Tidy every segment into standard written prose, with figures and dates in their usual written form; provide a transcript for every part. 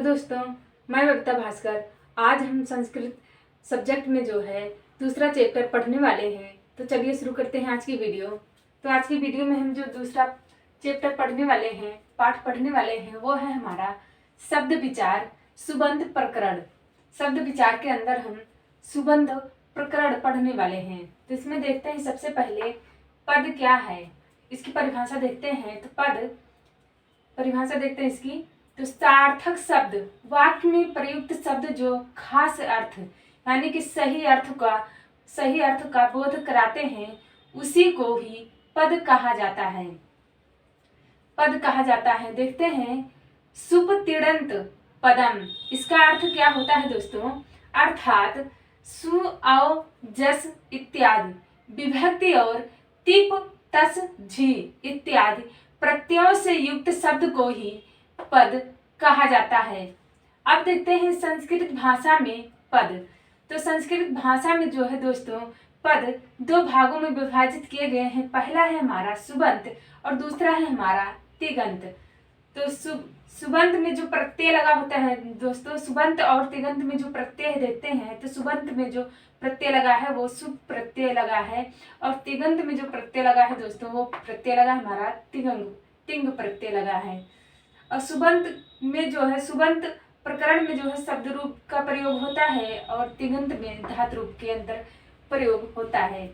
दोस्तों, मैं बबीता भास्कर। आज हम संस्कृत सब्जेक्ट में जो है दूसरा चैप्टर पढ़ने वाले हैं। तो चलिए शुरू करते हैं आज की वीडियो। तो आज की वीडियो में हम जो दूसरा चैप्टर पढ़ने वाले हैं, पाठ पढ़ने वाले हैं, वो है हमारा शब्द विचार सुबंध प्रकरण। शब्द विचार के अंदर हम सुबंध प्रकरण पढ़ने वाले हैं। तो इसमें देखते हैं सबसे पहले पद क्या है, इसकी परिभाषा देखते हैं। तो पद परिभाषा देखते हैं इसकी। तो सार्थक शब्द, वाक्य में प्रयुक्त शब्द जो खास अर्थ यानी कि सही अर्थ का बोध कराते हैं, उसी को ही पद कहा जाता है। पद कहा जाता है। देखते हैं सुपतिड़ंत पदम, इसका अर्थ क्या होता है दोस्तों? अर्थात सु औ जस इत्यादि विभक्ति और तिप तस झी इत्यादि प्रत्ययों से युक्त शब्द को ही पद कहा जाता है। अब देखते हैं संस्कृत भाषा में पद। तो संस्कृत भाषा में जो है दोस्तों, पद दो भागों में विभाजित किए गए हैं। पहला है हमारा सुबंत और दूसरा है हमारा तिगंत। तो सुबंत में जो प्रत्यय लगा होता है दोस्तों, सुबंत और तिगंत में जो प्रत्यय देखते हैं, तो सुबंत में जो प्रत्यय लगा है वो सुप प्रत्यय लगा है, और तिगंत में जो प्रत्यय लगा है दोस्तों, वो प्रत्यय लगा हमारा तिंग प्रत्यय लगा है। और सुबंत में जो है, सुबंत प्रकरण में जो है शब्द रूप का प्रयोग होता है, और तिगंत में धातु रूप के अंदर प्रयोग होता है।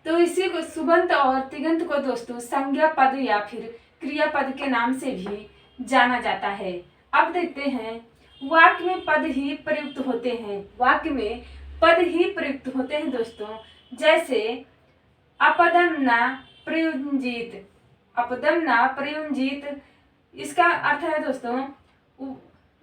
तो इसी को सुबंत और तिगंत को दोस्तों संज्ञा पद या फिर क्रियापद के नाम से भी जाना जाता है। अब देखते हैं वाक्य में पद ही प्रयुक्त होते हैं। वाक्य में पद ही प्रयुक्त होते हैं दोस्तों। जैसे अपदम न प्रयुंजित, अपदम न प्रयुंजित, इसका अर्थ है दोस्तों,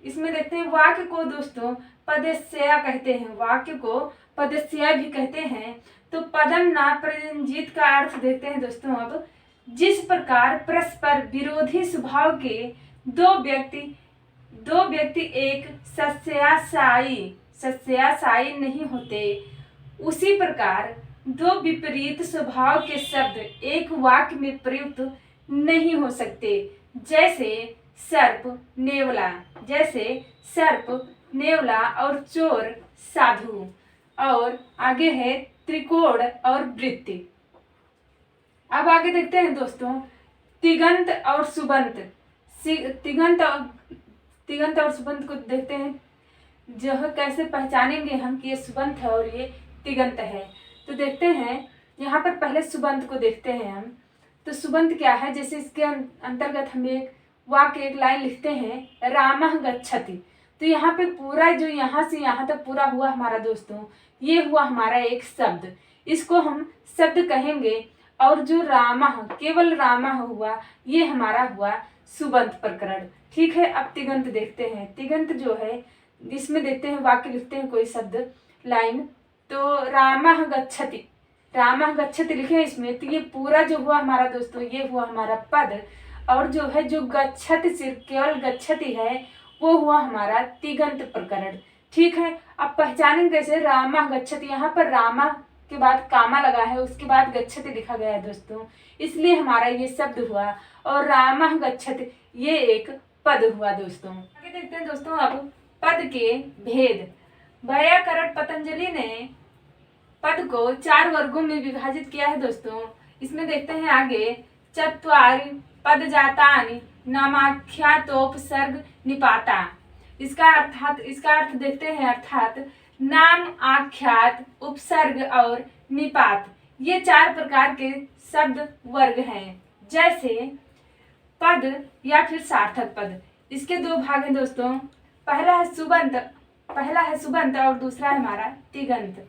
इसमें देखते हैं वाक्य को दोस्तों पदस्या कहते हैं, वाक्य को पदस्या भी कहते हैं। तो पदम न प्रयुंजित का अर्थ देखते हैं दोस्तों। अब जिस प्रकार परस्पर विरोधी स्वभाव के दो व्यक्ति एक सस्याशायी नहीं होते, उसी प्रकार दो विपरीत स्वभाव के शब्द एक वाक्य में प्रयुक्त नहीं हो सकते। जैसे सर्प नेवला और चोर साधु। और आगे है त्रिकोण और वृत्ति। अब आगे देखते हैं दोस्तों तिगंत और सुबंत। तिगंत और सुबंत को देखते हैं, जो है कैसे पहचानेंगे हम कि ये सुबंत है और ये तिगंत है। तो देखते हैं यहाँ पर पहले सुबंत को देखते हैं हम। तो सुबंत क्या है? जैसे इसके अंतर्गत हम एक वाक्य, एक लाइन लिखते हैं, रामः गच्छति। तो यहाँ पे पूरा जो यहाँ से यहाँ तक पूरा हुआ हमारा दोस्तों, ये हुआ हमारा एक शब्द, इसको हम शब्द कहेंगे। और जो रामः, केवल रामः हुआ, ये हमारा हुआ सुबंत प्रकरण। ठीक है। अब तिगंत देखते हैं। तिगंत जो है, इसमें देखते हैं वाक्य लिखते हैं कोई शब्द, लाइन। तो रामः गच्छति लिखे इसमें। तो ये पूरा जो हुआ हमारा दोस्तों, ये हुआ हमारा पद। और जो है जो गच्छति, सिर्फ केवल गच्छति है, वो हुआ हमारा तिगंत प्रकरण। ठीक है। अब पहचानेंगे कैसे? रामः गच्छति, यहाँ पर रामा के बाद कामा लगा है, उसके बाद गच्छति लिखा गया है दोस्तों, इसलिए हमारा ये शब्द हुआ। और रामः गच्छति ये एक पद हुआ दोस्तों। आगे देखते हैं दोस्तों अब पद के भेद। वैयाकरण पतंजलि ने पद को 4 वर्गों में विभाजित किया है दोस्तों। इसमें देखते हैं आगे, चत्वारि पद जातानि नामाख्यातोपसर्ग निपाता। इसका अर्थ देखते हैं, अर्थात नाम, आख्यात, उपसर्ग और निपात, ये 4 प्रकार के शब्द वर्ग हैं। जैसे पद या फिर सार्थक पद, इसके 2 भाग हैं दोस्तों। पहला है सुबंत और दूसरा है हमारा तिगंत।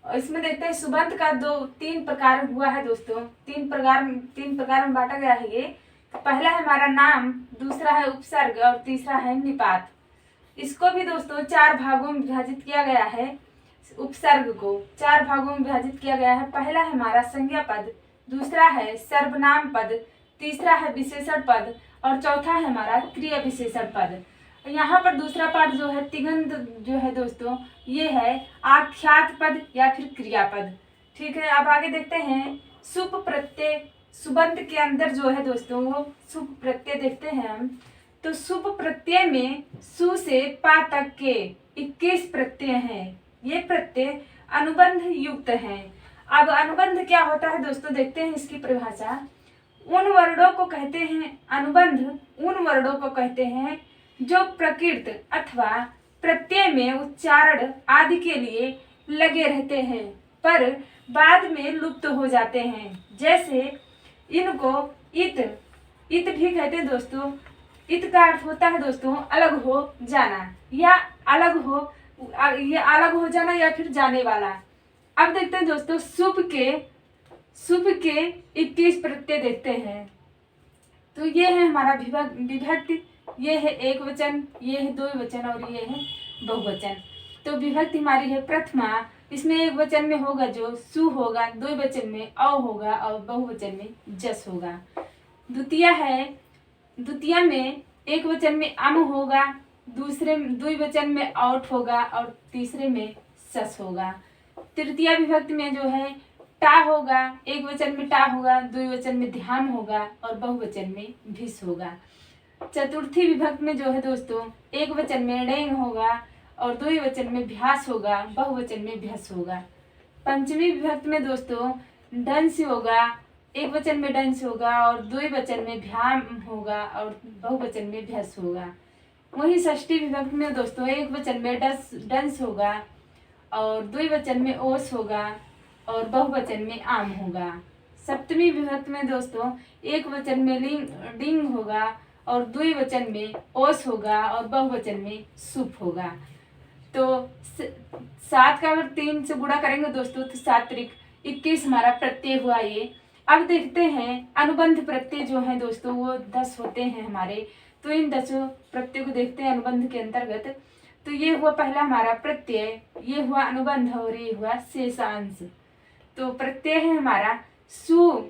इसमें देखते हैं सुबंत का 3 प्रकार हुआ है दोस्तों। 3 प्रकार में बांटा गया है ये। तो पहला है हमारा नाम, दूसरा है उपसर्ग और तीसरा है निपात। इसको भी दोस्तों 4 भागों में विभाजित किया गया है। उपसर्ग को 4 भागों में विभाजित किया गया है। पहला है हमारा संज्ञा पद, दूसरा है सर्वनाम पद, तीसरा है विशेषण पद, और चौथा है हमारा क्रिया विशेषण पद। यहाँ पर दूसरा पार्ट जो है तिगंत जो है दोस्तों, ये है आख्यात पद या फिर क्रियापद। ठीक है। अब आगे देखते हैं सुप प्रत्यय सुबंत के अंदर जो है दोस्तों वो सुप प्रत्यय देखते हैं हम। तो सुप प्रत्यय में सु से पा तक के 21 प्रत्यय हैं। ये प्रत्यय अनुबंध युक्त हैं। अब अनुबंध क्या होता है दोस्तों, देखते हैं इसकी परिभाषा। उन वर्णों को कहते हैं अनुबंध, उन वर्णों को कहते हैं जो प्रकृत अथवा प्रत्यय में उच्चारण आदि के लिए लगे रहते हैं पर बाद में लुप्त हो जाते हैं। जैसे इनको इत भी कहते हैं दोस्तों। इत का अर्थ होता है दोस्तों अलग हो जाना या अलग हो जाना या फिर जाने वाला। अब देखते हैं दोस्तों शुभ के 21 प्रत्यय देखते हैं। तो ये है हमारा विभक्ति, ये है एक वचन, ये है द्विवचन और ये है बहुवचन। तो विभक्ति हमारी है प्रथमा, इसमें एक वचन में होगा जो सु होगा, द्विवचन में अ होगा और बहुवचन में जस होगा। द्वितीय में एक वचन में अम होगा, दूसरे द्विवचन में औट होगा और तीसरे में सस होगा। तृतीय विभक्ति में जो है टा होगा, एक वचन में टा होगा, द्विवचन में ध्यान होगा और बहुवचन में भिस होगा। चतुर्थी विभक्ति में जो है दोस्तों एक वचन में डेंग होगा और द्विवचन में भ्यास होगा, बहुवचन में भ्यस होगा। पंचमी विभक्ति में दोस्तों डंस होगा, एक वचन में डंस होगा और द्विवचन में भ्याम होगा और बहुवचन में भ्यस होगा। वहीं षष्ठी विभक्ति में दोस्तों एक वचन में डंस होगा और द्विवचन में ओस होगा और बहुवचन में आम होगा। सप्तमी विभक्ति में दोस्तों एक वचन में डिंग होगा और द्विवचन में ओस होगा और बहुवचन में सुप होगा। तो 7 का अगर 3 से गुणा करेंगे दोस्तों तो 7 त्रिक 21 हमारा प्रत्यय हुआ ये। अब देखते हैं अनुबंध प्रत्यय जो है दोस्तों वो 10 होते हैं हमारे। तो इन 10 प्रत्यय को देखते हैं अनुबंध के अंतर्गत। तो ये हुआ पहला हमारा प्रत्यय, ये हुआ अनुबंध और ये हुआ शेषांश। तो प्रत्यय है हमारा सु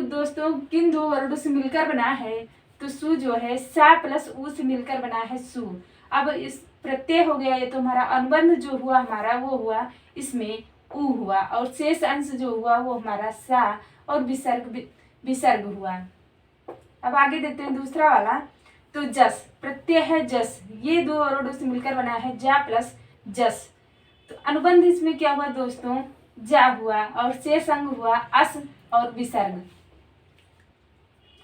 दोस्तों किन दो वर्णों से मिलकर बना है, तो सु जो है सा प्लस उ से मिलकर बना है सु। अब इस प्रत्यय हो गया ये, तो हमारा अनुबंध जो हुआ हमारा वो हुआ इसमें उ हुआ और शेष अंश जो हुआ वो हमारा सा और विसर्ग हुआ। अब आगे देखते हैं दूसरा वाला। तो जस प्रत्यय है जस, ये दो वर्णों से मिलकर बना है जा प्लस जस। तो अनुबंध इसमें क्या हुआ दोस्तों जा हुआ और शेष अंग हुआ अस और विसर्ग।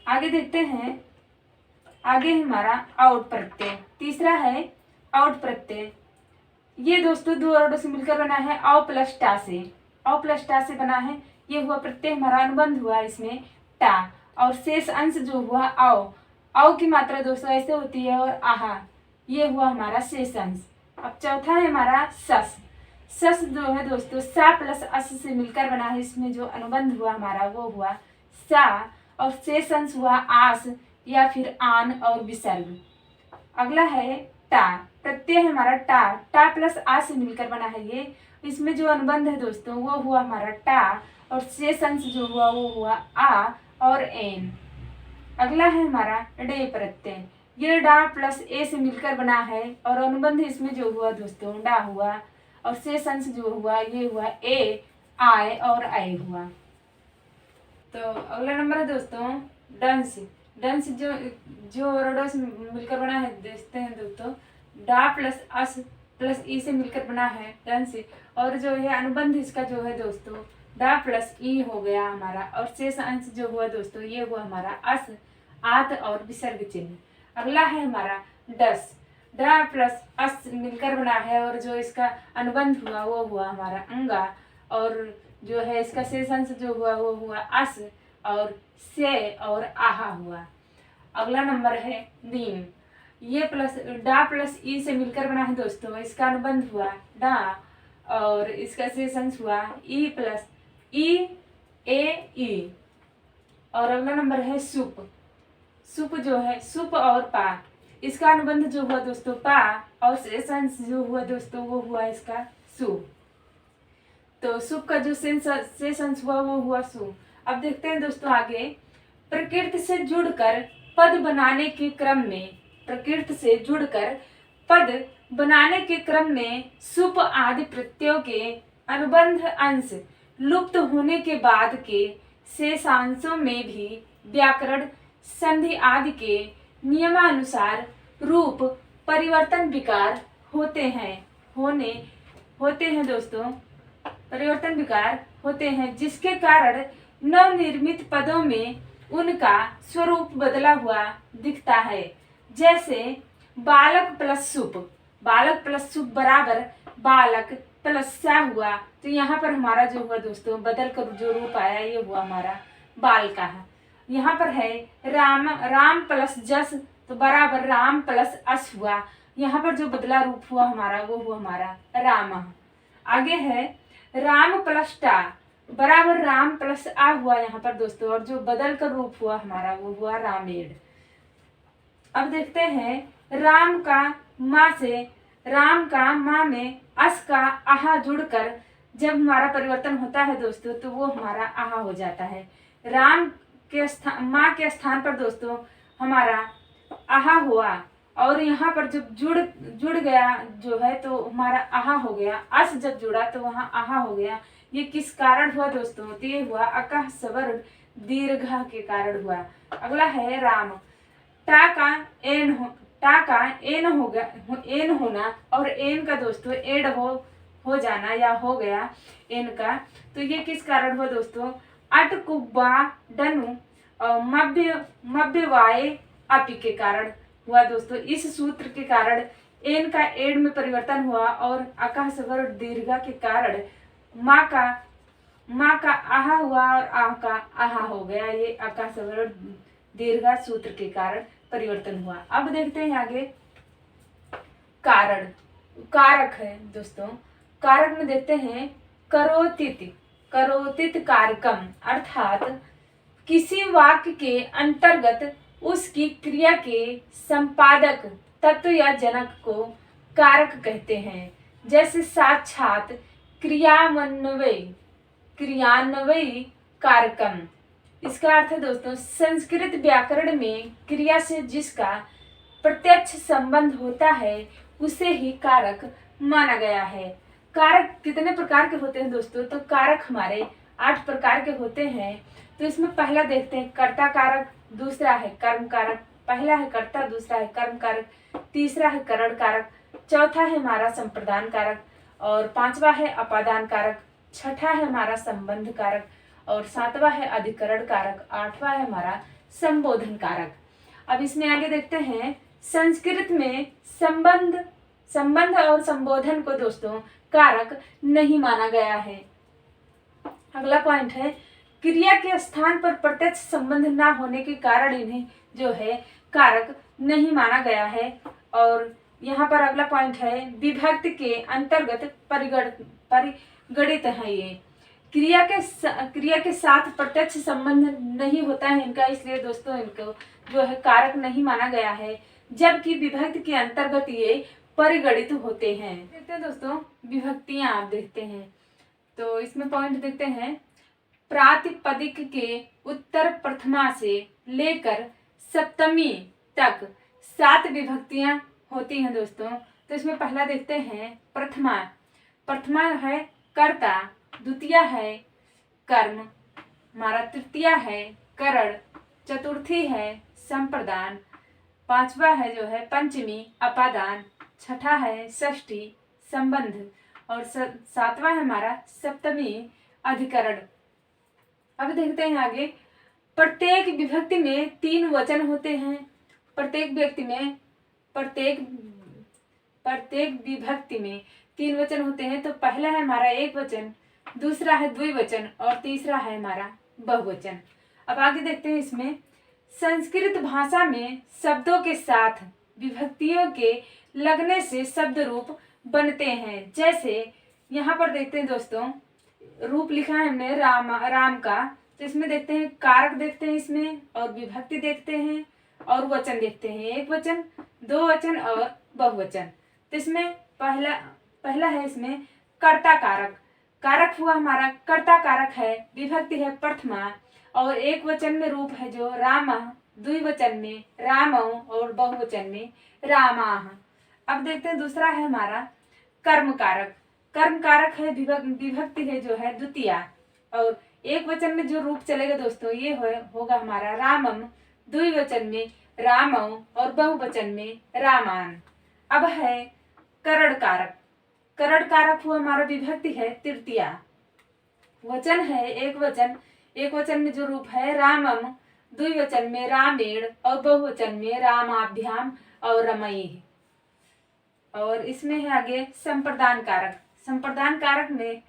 आगे देखते हैं, आगे हमारा आउट प्रत्यय, तीसरा है आउट प्रत्यय। ये दोस्तों दो वर्णों से मिलकर बना है औ प्लस टा से, औ प्लस टा से बना है। ये हुआ प्रत्यय हमारा अनुबंध हुआ इसमें टा और शेष अंश जो हुआ औ की मात्रा दोस्तों ऐसे होती है और आहा, ये हुआ हमारा शेष अंश। अब चौथा है हमारा सस। सस जो है दोस्तों सा प्लस अस से मिलकर बना है। इसमें जो अनुबंध हुआ हमारा वो हुआ सा और शेष अंश हुआ आस या फिर आन और विसर्ग। अगला है टा, प्रत्यय है हमारा टा प्लस आ से मिलकर बना है ये। इसमें जो अनुबंध है दोस्तों वो हुआ हमारा टा और शेष अंश जो हुआ वो हुआ आ और एन। अगला है हमारा डे प्रत्यय, ये डा प्लस ए से मिलकर बना है और अनुबंध इसमें जो हुआ दोस्तों डा हुआ और शेष अंश जो हुआ ये हुआ ए आय और आई हुआ। तो अगला नंबर है दोस्तों डंस। डंस जो वर्णों से मिलकर बना है देखते हैं दोस्तों डा प्लस अस प्लस ई से मिलकर बना है डंस। और जो है अनुबंध इसका जो है दोस्तों डा प्लस ई हो गया हमारा और शेष अंश जो हुआ दोस्तों ये हुआ हमारा अस आत और विसर्ग चिन्ह। अगला है हमारा डस, डा प्लस अस मिलकर बना है और जो इसका अनुबंध हुआ वो हुआ हमारा अंगा और जो है इसका शेष अंश जो हुआ वो हुआ अस और से और आहा हुआ। अगला नंबर है दीन, ये डा प्लस ई से मिलकर बना है दोस्तों। इसका अनुबंध हुआ डा और इसका शेष अंश हुआ ई प्लस ई ए ई। और अगला नंबर है सुप। सुप जो है सुप और पा, इसका अनुबंध जो हुआ दोस्तों पा और शेष अंश जो हुआ दोस्तों वो हुआ इसका सु। तो सुप का जो शेष अंश हुआ वो हुआ सु। अब देखते हैं दोस्तों आगे, प्रकृति से जुड़कर पद बनाने के क्रम में, प्रकृति से जुड़कर पद बनाने के क्रम में सुप आदि प्रत्ययों के अनुबंध अंश लुप्त होने के बाद के शेषांशों में भी व्याकरण संधि आदि के नियमानुसार रूप परिवर्तन विकार होते हैं दोस्तों, परिवर्तन विकार होते हैं, जिसके कारण नवनिर्मित पदों में उनका स्वरूप बदला हुआ दिखता है। जैसे बालक प्लस सुप बराबर बालक प्लस सा हुआ, तो यहाँ पर हमारा जो हुआ दोस्तों बदल कर जो रूप आया ये हुआ हमारा बाल का है। यहाँ पर है राम प्लस जस तो बराबर राम प्लस अस हुआ, यहाँ पर जो बदला रूप हुआ हमारा वो हुआ हमारा राम। आगे है राम प्लस टा बराबर राम प्लस आ हुआ यहाँ पर दोस्तों, और जो बदल कर रूप हुआ हमारा वो हुआ रामेड़। अब देखते हैं राम का माँ में अस का आहा जुड़कर जब हमारा परिवर्तन होता है दोस्तों तो वो हमारा आहा हो जाता है। राम के माँ के स्थान पर दोस्तों हमारा आहा हुआ, और यहाँ पर जब जुड़ गया जो है तो हमारा आहा हो गया। अस जब जुड़ा तो वहाँ आहा हो गया। ये किस कारण हुआ दोस्तों? तो ये हुआ अकह स्वर दीर्घ के कारण हुआ। अगला है राम। टा का एन होना और एन का दोस्तों एड हो जाना या हो गया एन का, तो ये किस कारण हुआ दोस्तों? अट कुब्बा डनु और मभ्य वाय अपि के कारण हुआ दोस्तों। इस सूत्र के कारण एन का एड में परिवर्तन हुआ और अकह स्वर दीर्घा के कारण माँ का आहा हुआ और आह का आहा हो गया। ये अकह स्वर दीर्घा सूत्र के कारण परिवर्तन हुआ। अब देखते हैं आगे कारण। कारक है दोस्तों, कारक में देखते हैं करोतित कारकम, अर्थात किसी वाक्य के अंतर्गत उसकी क्रिया के संपादक तत्व या जनक को कारक कहते हैं। जैसे साक्षात क्रियान्वयी कारकम। इसका अर्थ है दोस्तों संस्कृत व्याकरण में क्रिया से जिसका प्रत्यक्ष संबंध होता है उसे ही कारक माना गया है। कारक कितने प्रकार के होते हैं दोस्तों? तो कारक हमारे 8 प्रकार के होते हैं। तो इसमें पहला देखते हैं कर्ता कारक, दूसरा है कर्म कारक, पहला है कर्ता, दूसरा है कर्म कारक, तीसरा है करण कारक, चौथा है हमारा संप्रदान कारक, और पांचवा है अपादान कारक, छठा है हमारा संबंध कारक, और सातवां है अधिकरण कारक, आठवां है हमारा संबोधन कारक। अब इसमें आगे देखते हैं संस्कृत में संबंध और संबोधन को दोस्तों कारक नहीं माना गया है। अगला पॉइंट है क्रिया के स्थान पर प्रत्यक्ष संबंध ना होने के कारण इन्हें जो है कारक नहीं माना गया है। और यहाँ पर अगला पॉइंट है विभक्ति के अंतर्गत परिगणित है। ये क्रिया के साथ प्रत्यक्ष संबंध नहीं होता है इनका, इसलिए दोस्तों इनको जो है कारक नहीं माना गया है, जबकि विभक्ति के अंतर्गत ये परिगणित होते हैं। देखते हैं दोस्तों विभक्तियां आप देखते हैं, तो इसमें पॉइंट देखते हैं प्रातिपदिक के उत्तर प्रथमा से लेकर सप्तमी तक 7 विभक्तियां होती हैं दोस्तों। तो इसमें पहला देखते हैं प्रथमा है कर्ता, द्वितीय है कर्म, हमारा तृतीया है करण, चतुर्थी है संप्रदान, पांचवा है जो है पंचमी अपादान, छठा है षष्ठी संबंध, और सातवां है हमारा सप्तमी अधिकरण। अब देखते हैं आगे प्रत्येक विभक्ति में 3 वचन होते हैं। प्रत्येक विभक्ति में 3 वचन होते हैं। तो पहला है हमारा एक वचन, दूसरा है द्विवचन, और तीसरा है हमारा बहुवचन। अब आगे देखते हैं इसमें संस्कृत भाषा में शब्दों के साथ विभक्तियों के लगने से शब्द रूप बनते हैं। जैसे यहाँ पर देखते हैं दोस्तों रूप लिखा है हमने राम का, तो इसमें देखते हैं कारक देखते हैं इसमें, और विभक्ति देखते हैं, और वचन देखते हैं, एक वचन, 2 वचन और बहुवचन। तो इसमें पहला है इसमें कर्ता कारक। कारक हुआ हमारा कर्ता कारक है, विभक्ति है प्रथमा, और एक वचन में रूप है जो राम, द्विवचन में रामौ, और बहुवचन में रामाः। अब देखते हैं दूसरा है हमारा कर्म कारक। कर्म कारक है विभक्ति है जो है द्वितीया, और एक वचन में जो रूप चलेगा दोस्तों ये होगा हमारा रामम, द्विवचन में रामौ और बहुवचन में रामान। अब है करण कारक। करण कारक हुआ हमारा विभक्ति है तृतीया, वचन है एक वचन में जो रूप है रामम, द्विवचन में रामेण और बहुवचन में रामाभ्याम और रमई। और इसमें है आगे संप्रदान कारक। संप्रदान कारक में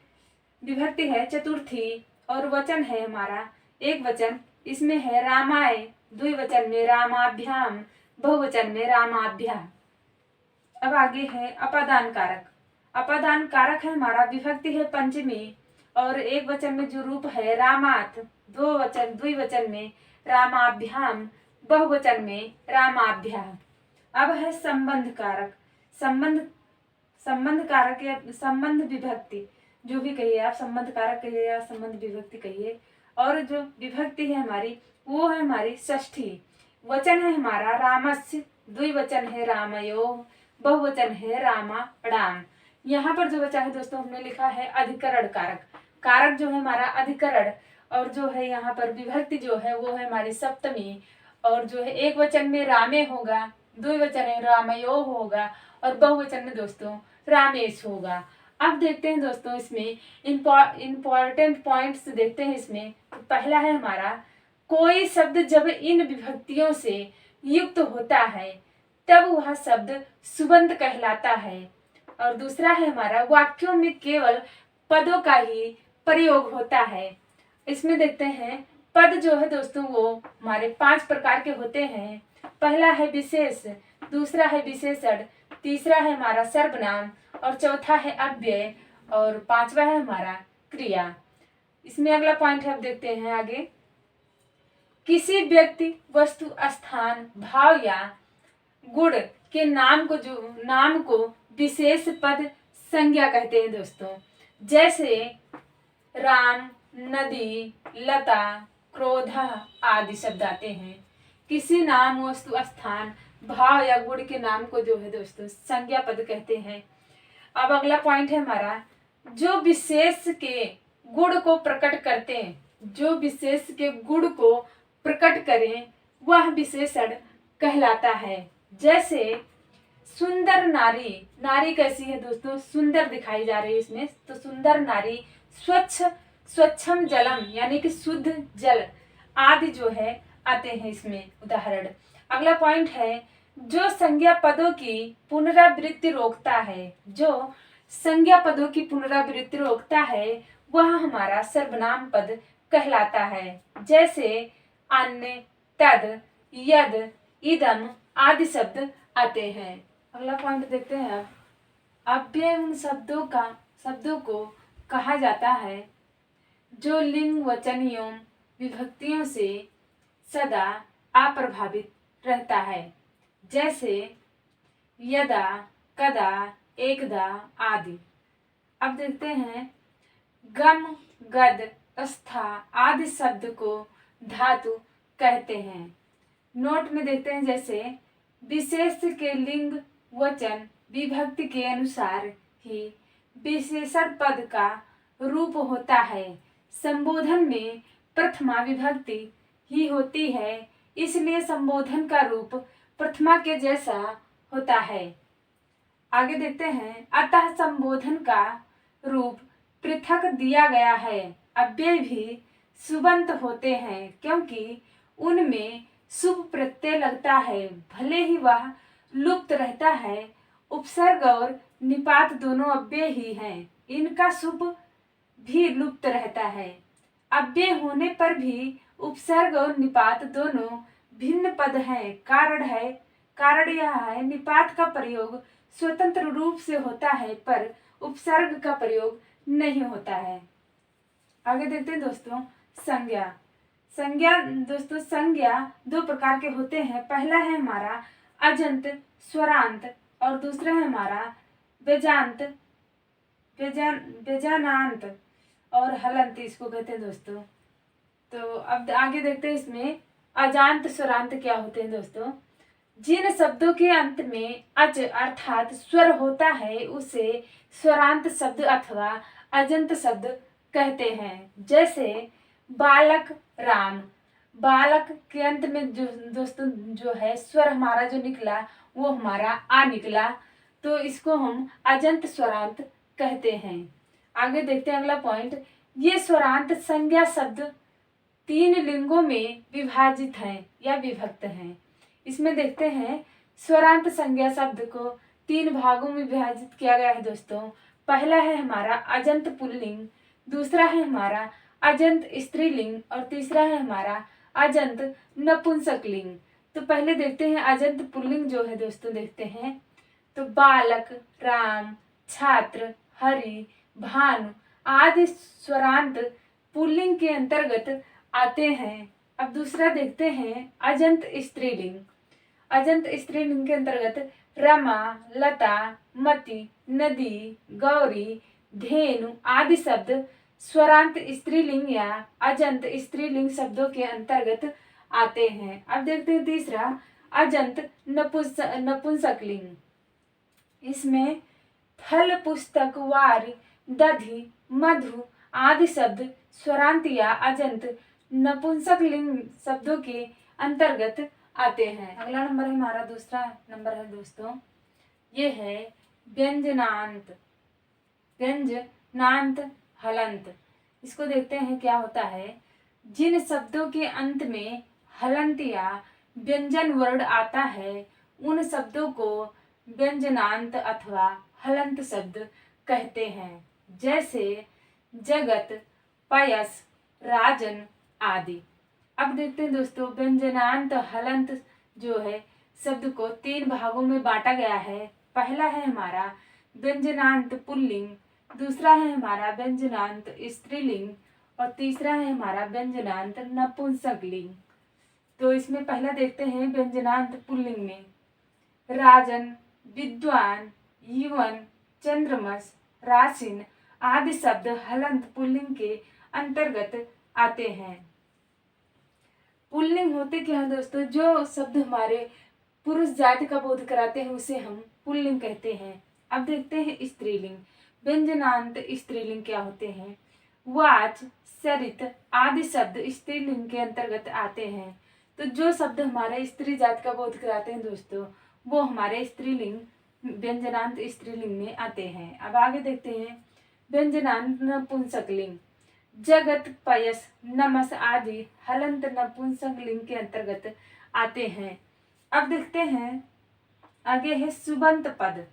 विभक्ति है चतुर्थी और वचन है हमारा एक वचन, इसमें है रामाय, द्विवचन में रामाभ्याम, बहुवचन में रामाभ्याम। अब आगे है अपादान कारक। अपादान कारक है हमारा विभक्ति है पंचमी और एक वचन में जो रूप है रामात, द्विवचन में रामाभ्याम, बहुवचन में रामाभ्याम। अब है संबंध कारक। संबंध कारक या संबंध विभक्ति, जो भी कहिए आप, संबंध कारक कहिए या संबंध विभक्ति कहिए। और जो विभक्ति है हमारी वो है हमारी षष्ठी। वचन है हमारा रामस्य, द्विवचन है रामयो, बहुवचन है रामाणाम। यहाँ पर जो बचा है दोस्तों हमने लिखा है अधिकरण कारक। कारक जो है हमारा अधिकरण, और जो है यहाँ पर विभक्ति जो है वो है हमारी सप्तमी, और जो है एक वचन में रामे होगा, द्विवचन में रामयो होगा और बहुवचन में दोस्तों रामेश होगा। अब देखते हैं दोस्तों इसमें इम्पॉर्टेंट पॉइंट्स देखते हैं इसमें। पहला है हमारा कोई शब्द जब इन विभक्तियों से युक्त होता है तब वह शब्द सुबंत कहलाता है। और दूसरा है हमारा वाक्यों में केवल पदों का ही प्रयोग होता है। इसमें देखते हैं पद जो है दोस्तों वो हमारे 5 प्रकार के होते हैं। पहला है विशेष, दूसरा है विशेषण, तीसरा है हमारा सर्वनाम और चौथा है अव्यय और पांचवा है हमारा क्रिया। इसमें अगला पॉइंट है, अब देखते हैं आगे। किसी व्यक्ति, वस्तु, स्थान, भाव या गुण के नाम को विशेष पद संज्ञा कहते हैं दोस्तों। जैसे राम, नदी, लता, क्रोधा आदि शब्द आते हैं। किसी नाम, वस्तु, स्थान, भाव या गुण के नाम को जो है दोस्तों संज्ञा पद कहते हैं। अब अगला पॉइंट है हमारा जो विशेष के गुण को प्रकट करते हैं, जो विशेष के गुण को प्रकट करें वह विशेषण कहलाता है। जैसे सुंदर नारी, नारी कैसी है दोस्तों, सुंदर दिखाई जा रही है इसमें, तो सुंदर नारी, स्वच्छम जलम यानी कि शुद्ध जल आदि जो है आते हैं इसमें उदाहरण। अगला पॉइंट है जो संज्ञा पदों की पुनरावृत्ति रोकता है, जो संज्ञा पदों की पुनरावृत्ति रोकता है वह हमारा सर्वनाम पद कहलाता है। जैसे अन्य, तद, यद, इदम आदि शब्द आते हैं। अगला पॉइंट देखते हैं। अव्यय उन शब्दों को कहा जाता है जो लिंग, वचन एवं विभक्तियों से सदा अप्रभावित रहता है। जैसे यदा, कदा, एकदा आदि। अब देखते हैं गम, गद, स्था आदि शब्द को धातु कहते हैं। नोट में देखते हैं जैसे विशेष के लिंग, वचन, विभक्ति के अनुसार ही विशेषण पद का रूप होता है। संबोधन में प्रथमा विभक्ति ही होती है, इसलिए संबोधन का रूप प्रथमा के जैसा होता है। आगे देखते हैं अतः संबोधन का रूप पृथक दिया गया है। अव्यय भी सुबंत होते हैं क्योंकि उनमें शुभ प्रत्यय लगता है, भले ही वह लुप्त रहता है। उपसर्ग और निपात दोनों अव्यय ही हैं, इनका शुभ भी लुप्त रहता है। अव्यय होने पर भी उपसर्ग और निपात दोनों भिन्न पद हैं। कारण यह है निपात का प्रयोग स्वतंत्र रूप से होता है पर उपसर्ग का प्रयोग नहीं होता है। आगे देखते हैं दोस्तों संज्ञा। संज्ञा 2 प्रकार के होते हैं। पहला है हमारा अजंत, स्वरांत और दूसरा है हमारा बेजांत, बेजानांत और हलंत इसको कहते हैं दोस्तों। तो अब आगे देखते हैं इसमें अजांत, स्वरांत क्या होते हैं दोस्तों। जिन शब्दों के अंत में अच अर्थात स्वर होता है उसे स्वरांत शब्द अथवा अजंत शब्द कहते हैं। जैसे बालक राम। बालक के अंत में जो दोस्तों जो है स्वर हमारा जो निकला वो हमारा आ निकला, तो इसको हम अजंत स्वरांत कहते हैं। आगे देखते हैं अगला पॉइंट। ये स्वरांत संज्ञा शब्द 3 लिंगों में विभाजित हैं या विभक्त हैं। इसमें देखते हैं स्वरांत संज्ञा शब्द को 3 भागों में विभाजित किया गया है दोस्तों। पहला है हमारा अजंत पुल्लिंग, दूसरा है हमारा अजंत स्त्रीलिंग और तीसरा है हमारा अजंत नपुंसकलिंग। तो पहले देखते हैं अजंत पुल्लिंग जो है दोस्तों, देखते हैं तो बालक, राम, छात्र, हरि, भानु आदि स्वरांत पुल्लिंग के अंतर्गत आते हैं। अब दूसरा देखते हैं अजंत स्त्रीलिंग। अजंत स्त्रीलिंग के अंतर्गत रमा, लता, मति, नदी, गौरी, धेनु आदि शब्द स्वरांत स्त्रीलिंग या अजंत स्त्रीलिंग शब्दों के अंतर्गत आते हैं। अब देखते हैं तीसरा अजंत नपुंसकलिंग। इसमें फल, पुस्तक, वार, दधि, मधु आदि शब्द स्वरांत या अजंत नपुंसकलिंग शब्दों के अंतर्गत आते हैं। अगला नंबर है हमारा, दूसरा नंबर है दोस्तों, ये है व्यंजनांत। व्यंजनांत हलंत। इसको देखते हैं क्या होता है। जिन शब्दों के अंत में हलंत या व्यंजन वर्ण आता है उन शब्दों को व्यंजनांत अथवा हलंत शब्द कहते हैं, जैसे जगत, पयस, राजन आदि। अब देखते हैं दोस्तों व्यंजनांत हलंत जो है शब्द को 3 भागों में बांटा गया है। पहला है हमारा व्यंजनांत पुल्लिंग, दूसरा है हमारा व्यंजनांत स्त्रीलिंग और तीसरा है हमारा व्यंजनांत नपुंसकलिंग। तो इसमें पहला देखते हैं व्यंजनांत पुल्लिंग में राजन, विद्वान, युवन, चंद्रमस, राशिन आदि शब्द हलंत पुल्लिंग के अंतर्गत आते हैं। पुल्लिंग होते क्या है दोस्तों, जो शब्द हमारे पुरुष जाति का बोध कराते हैं उसे हम पुल्लिंग कहते हैं। अब देखते हैं स्त्रीलिंग। व्यंजनांत स्त्रीलिंग क्या होते हैं। वाच, सरित आदि शब्द स्त्रीलिंग के अंतर्गत आते हैं। तो जो शब्द हमारे स्त्री जाति का बोध कराते हैं दोस्तों वो हमारे स्त्रीलिंग व्यंजनांत स्त्रीलिंग में आते हैं। अब आगे देखते हैं व्यंजनांत नपुंसकलिंग। जगत, पयस, नमस आदि हलंत नपुंसकलिंग के अंतर्गत आते हैं। अब देखते हैं आगे है सुबंत पद।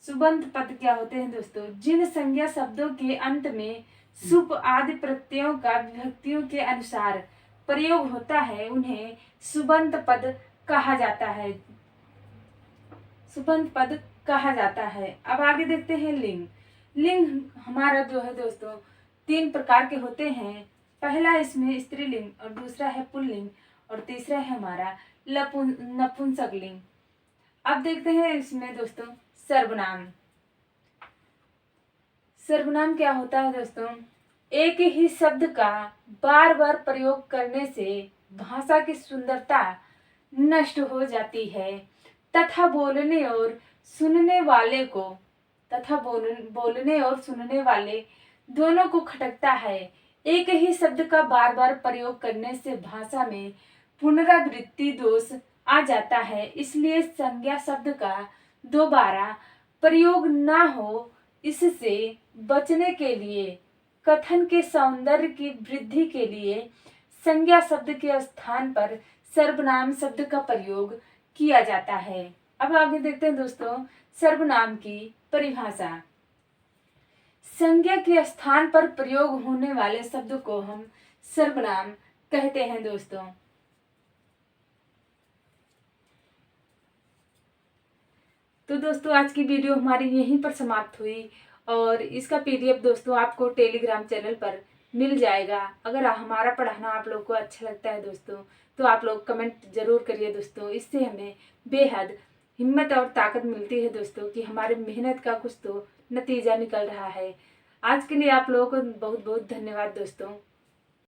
सुबंत पद क्या होते हैं दोस्तों, जिन संज्ञा शब्दों के अंत में सुप आदि प्रत्ययों का विभक्तियों के अनुसार प्रयोग होता है उन्हें सुबंत पद कहा जाता है। सुबंत पद कहा जाता है। अब आगे देखते हैं लिंग। लिंग हमारा जो है दोस्तों 3 प्रकार के होते हैं। पहला इसमें स्त्रीलिंग और दूसरा है पुल्लिंग और तीसरा है हमारा नपुंसकलिंग। अब देखते हैं इसमें दोस्तों सर्वनाम। सर्वनाम क्या होता है दोस्तों, एक ही शब्द का बार बार प्रयोग करने से भाषा की सुंदरता नष्ट हो जाती है तथा बोलने और सुनने वाले दोनों को खटकता है। एक ही शब्द का बार बार प्रयोग करने से भाषा में पुनरावृत्ति दोष आ जाता है, इसलिए संज्ञा शब्द का दोबारा प्रयोग ना हो इससे बचने के लिए कथन के सौंदर्य की वृद्धि के लिए संज्ञा शब्द के स्थान पर सर्वनाम शब्द का प्रयोग किया जाता है। अब आगे देखते हैं दोस्तों सर्वनाम की परिभाषा। संज्ञा के स्थान पर प्रयोग होने वाले शब्द को हम सर्वनाम कहते हैं दोस्तों। तो दोस्तों आज की वीडियो हमारी यहीं पर समाप्त हुई और इसका पीडीएफ दोस्तों आपको टेलीग्राम चैनल पर मिल जाएगा। अगर हमारा पढ़ाना आप लोग को अच्छा लगता है दोस्तों तो आप लोग कमेंट जरूर करिए दोस्तों। इससे हमें बेहद हिम्मत और ताकत मिलती है दोस्तों कि हमारे मेहनत का कुछ तो नतीजा निकल रहा है। आज के लिए आप लोगों को बहुत बहुत धन्यवाद दोस्तों।